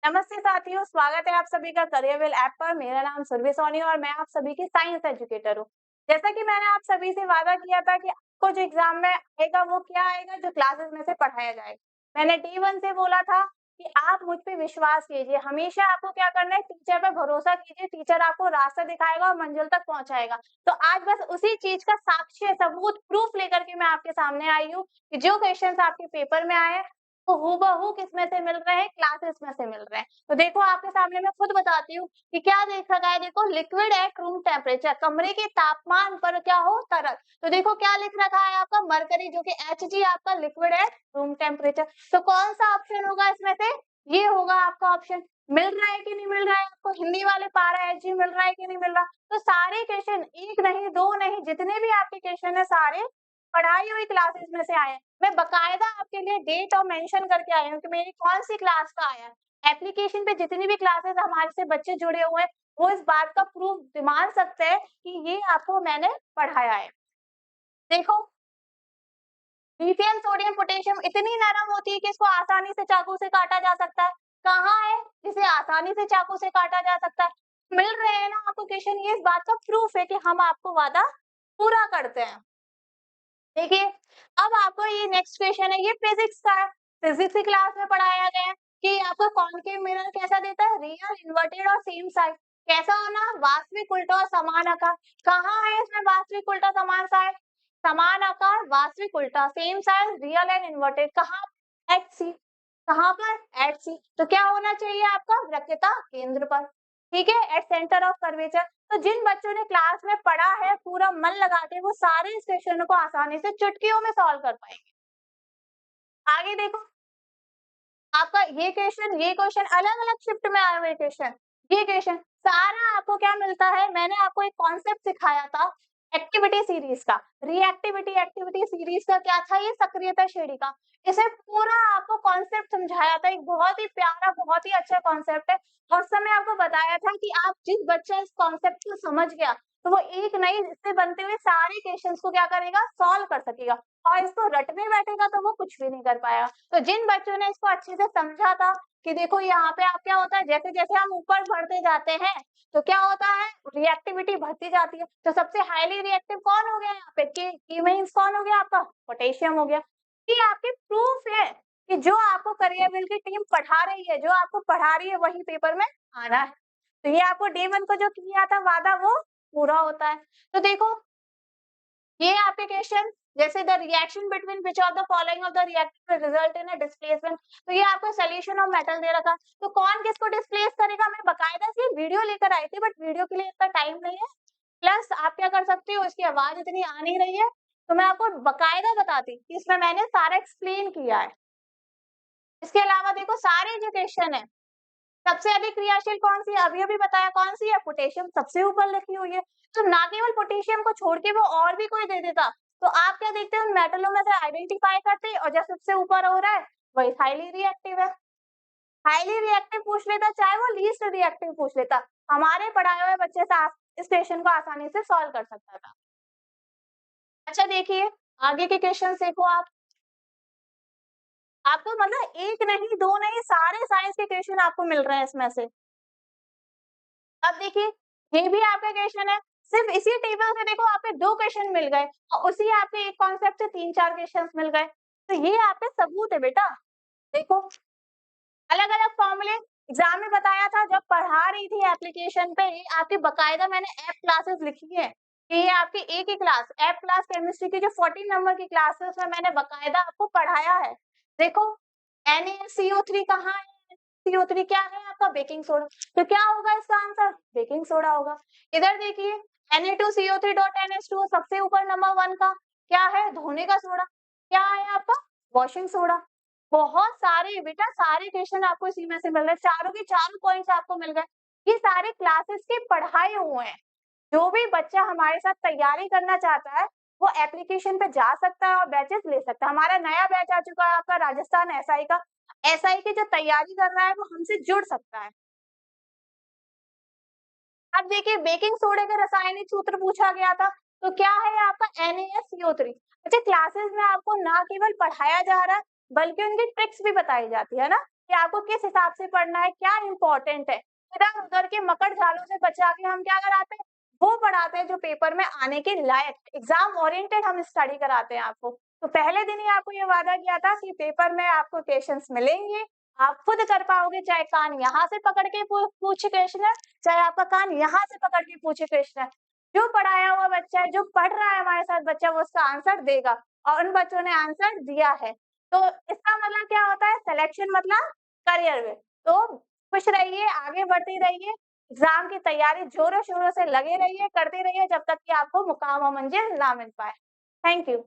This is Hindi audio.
नमस्ते साथियों, स्वागत है आप सभी का करियरविल ऐप पर। मेरा नाम सुरभि सोनी और मैं आप सभी की साइंस एजुकेटर हूँ। जैसा कि मैंने आप सभी से वादा किया था कि आपको जो एग्जाम में आएगा वो क्या आएगा, जो क्लासेस में से पढ़ाया जाएगा। मैंने D1 से बोला था कि आप मुझ पे विश्वास कीजिए, हमेशा आपको क्या करना है, टीचर पे भरोसा कीजिए, टीचर आपको रास्ता दिखाएगा और मंजिल तक पहुंचाएगा। तो आज बस उसी चीज का साक्ष्य, सबूत, प्रूफ लेकर के मैं आपके सामने आई हूँ कि जो क्वेश्चन आपके पेपर में आए तो हूबहू किसमें से मिल रहे हैं, क्लासेस में से मिल रहे हैं। तो देखो आपके सामने मैं खुद बताती हूँ कि क्या देख रखा है। देखो, लिक्विड एट रूम टेम्परेचर, कमरे के तापमान पर क्या हो, तरल। तो देखो क्या लिख रखा है आपका, मरकरी, जो कि Hg आपका लिक्विड एट रूम टेम्परेचर। तो कौन सा ऑप्शन होगा इसमें से, ये होगा आपका ऑप्शन। मिल रहा है कि नहीं मिल रहा है आपको, हिंदी वाले पारा Hg मिल रहा है कि नहीं मिल रहा। तो सारे क्वेश्चन, एक नहीं दो नहीं, जितने भी आपके क्वेश्चन है सारे पढ़ाई हुई क्लासेस में से आए हैं। मैं बकायदा आपके लिए डेट और मेंशन करके आई हूँ कि मेरी कौन सी क्लास का आया है। एप्लीकेशन पे जितनी भी क्लासेस हमारे से बच्चे जुड़े हुए हैं वो इस बात का प्रूफ मान सकते हैं कि ये आपको मैंने पढ़ाया है। देखो, लिथियम सोडियम पोटेशियम इतनी नरम होती है कि इसको आसानी से चाकू से काटा जा सकता है। कहाँ है जिसे आसानी से चाकू से काटा जा सकता है, मिल रहे हैं ना आपको क्वेश्चन। ये इस बात का प्रूफ है कि हम आपको वादा पूरा करते हैं। देखिए, अब आपको ये नेक्स्ट क्वेश्चन है, ये फिजिक्स का है। फिजिक्स की क्लास में पढ़ाया गया है कि आपको कॉनकेव मिरर कैसा देता है, रियल, इन्वर्टेड और सेम साइड। कैसा होना, वास्तविक, उल्टा और समान आकार। कहाँ है इसमें वास्तविक, उल्टा, समान साइड, समान आकार, वास्तविक, उल्टा, same size, real and inverted. कहाँ, एट सी। कहाँ पर, एट सी। तो क्या होना चाहिए आपका, वक्रता केंद्र पर। ठीक है, एट सेंटर ऑफ कर्वेचर। तो जिन बच्चों ने क्लास में पढ़ा है पूरा मन लगा के, वो सारे इस क्वेश्चन को आसानी से चुटकियों में सॉल्व कर पाएंगे। आगे देखो, आपका ये क्वेश्चन अलग अलग शिफ्ट में आए हुए क्वेश्चन, ये क्वेश्चन सारा आपको क्या मिलता है। मैंने आपको एक कॉन्सेप्ट सिखाया था एक्टिविटी सीरीज का, रिएक्टिविटी एक्टिविटी सीरीज का क्या था, ये सक्रियता श्रेणी का। इसे पूरा आपको कॉन्सेप्ट समझाया था, एक बहुत ही प्यारा, बहुत ही अच्छा कॉन्सेप्ट है। और उस समय आपको बताया था कि आप जिस बच्चा इस कॉन्सेप्ट को समझ गया तो वो एक नहीं, इससे बनते हुए सारे क्वेश्चंस को क्या करेगा, सॉल्व कर सकेगा। और इसको रटने बैठेगा तो वो कुछ भी नहीं कर पाएगा। तो जिन बच्चों ने इसको अच्छे से समझा था कि देखो यहाँ पे आप क्या होता है, जैसे जैसे हम ऊपर बढ़ते जाते हैं तो क्या होता है, रिएक्टिविटी बढ़ती जाती है। तो सबसे हाईली रिएक्टिव कौन हो गया यहाँ पे, की मींस कौन हो गया आपका, पोटेशियम हो गया। ये आपके प्रूफ है कि जो आपको करियरविल की टीम पढ़ा रही है, जो आपको पढ़ा रही है वही पेपर में आना है। तो ये आपको D1 को जो किया था वादा वो पूरा होता है। तो देखो, ये आपके क्वेश्चन, जैसे the reaction between which of the following of the reaction will result in a displacement. तो ये आपको सॉल्यूशन ऑफ मेटल दे रखा। तो कौन किसको डिस्प्लेस करेगा, मैं बकायदा से वीडियो लेकर आई थी, बट वीडियो के लिए इतना टाइम नहीं है। प्लस आप क्या कर सकते हो, इसकी आवाज इतनी आ नहीं रही है तो मैं आपको बकायदा बताती कि इसमें मैंने सारा एक्सप्लेन किया है। इसके अलावा देखो, सारे जो क्वेश्चन है, सबसे अधिक क्रियाशील कौन सी है, अभी अभी बताया कौन सी है, पोटेशियम सबसे ऊपर लिखी हुई है। तो ना केवल पोटेशियम को छोड़ के वो और भी कोई दे देता तो आप क्या देखते हो, मेटलों में से आइडेंटिफाई करते और जो सबसे ऊपर हो रहा है वही हाईली रिएक्टिव है। हाईली रिएक्टिव पूछ लेता, चाहे वो लीस्ट रिएक्टिव पूछ लेता, हमारे पढ़ाए हुए बच्चे से इस क्वेश्चन को आसानी से सॉल्व कर सकता था। अच्छा देखिए, आगे के क्वेश्चन देखो आप, आपको मतलब एक नहीं दो नहीं, सारे साइंस के क्वेश्चन आपको मिल रहे हैं इसमें से। अब देखिए, ये भी आपका क्वेश्चन है, सिर्फ इसी टेबल से देखो आपके दो क्वेश्चन मिल गए और उसी आपके एक कॉन्सेप्ट से तीन चार क्वेश्चंस मिल गए। तो ये आपके सबूत है बेटा। देखो, अलग अलग फॉर्मूले एग्जाम में बताया था जब पढ़ा रही थी एप्लीकेशन पे, ये आपकी बकायदा मैंने ऐप क्लासेस लिखी है कि ये आपकी एक ही क्लास, ऐप क्लास केमिस्ट्री की जो 14 नंबर की क्लास है उसमें मैंने बकायदा आपको पढ़ाया है। देखो, NaCO3 कहाँ है, CO3 क्या है आपका, बेकिंग सोडा। तो क्या होगा इसका आंसर, बेकिंग सोडा होगा। इधर देखिए, Na2CO3.NH2 सबसे ऊपर नंबर 1 का क्या है, धोने का सोडा। क्या है आपका, वॉशिंग सोडा। बहुत सारे बेटा, सारे क्वेश्चन आपको इसी में से मिल रहे हैं, चारों के चारों पॉइंट्स आपको मिल गए। ये सारे क्लासेस के पढ़ाए हुए हैं। जो भी बच्चा हमारे साथ तैयारी करना चाहता है वो एप्लीकेशन पे जा सकता है और बैचेस ले सकता है। हमारा नया बैच आ चुका है आपका राजस्थान एसआई का, एसआई की जो तैयारी कर रहा है वो हमसे जुड़ सकता है। अब देखिए, बेकिंग सोडे का रासायनिक सूत्र पूछा गया था, तो क्या है आपका NaCO3। अच्छा, क्लासेस में आपको ना केवल पढ़ाया जा रहा है बल्कि उनकी ट्रिक्स भी बताई जाती है ना। कि आपको किस हिसाब से पढ़ना है, क्या इम्पोर्टेंट है। इधर-उधर के मकड़ जालों से बचा के हम क्या कराते हैं, वो पढ़ाते हैं जो पेपर में आने के लायक, एग्ज़ाम ओरिएंटेड हम स्टडी कराते हैं आपको। तो पहले दिन ही आपको ये वादा किया था कि पेपर में आपको क्वेश्चंस मिलेंगे, आप खुद कर पाओगे, चाहे कान यहाँ से पकड़ के पूछे क्वेश्चन है, चाहे आपका कान यहाँ से पकड़ के पूछे क्वेश्चन है। जो पढ़ाया हुआ बच्चा है, जो पढ़ रहा है हमारे साथ बच्चा, वो उसका आंसर देगा और उन बच्चों ने आंसर दिया है। तो इसका मतलब क्या होता है, सिलेक्शन मतलब करियर में। तो खुश रहिए, आगे बढ़ते रहिए, एग्ज़ाम की तैयारी ज़ोरों-शोरों से लगे रहिए, करते रहिए जब तक कि आपको मुकाम और मंजिल ना मिल पाए। Thank you.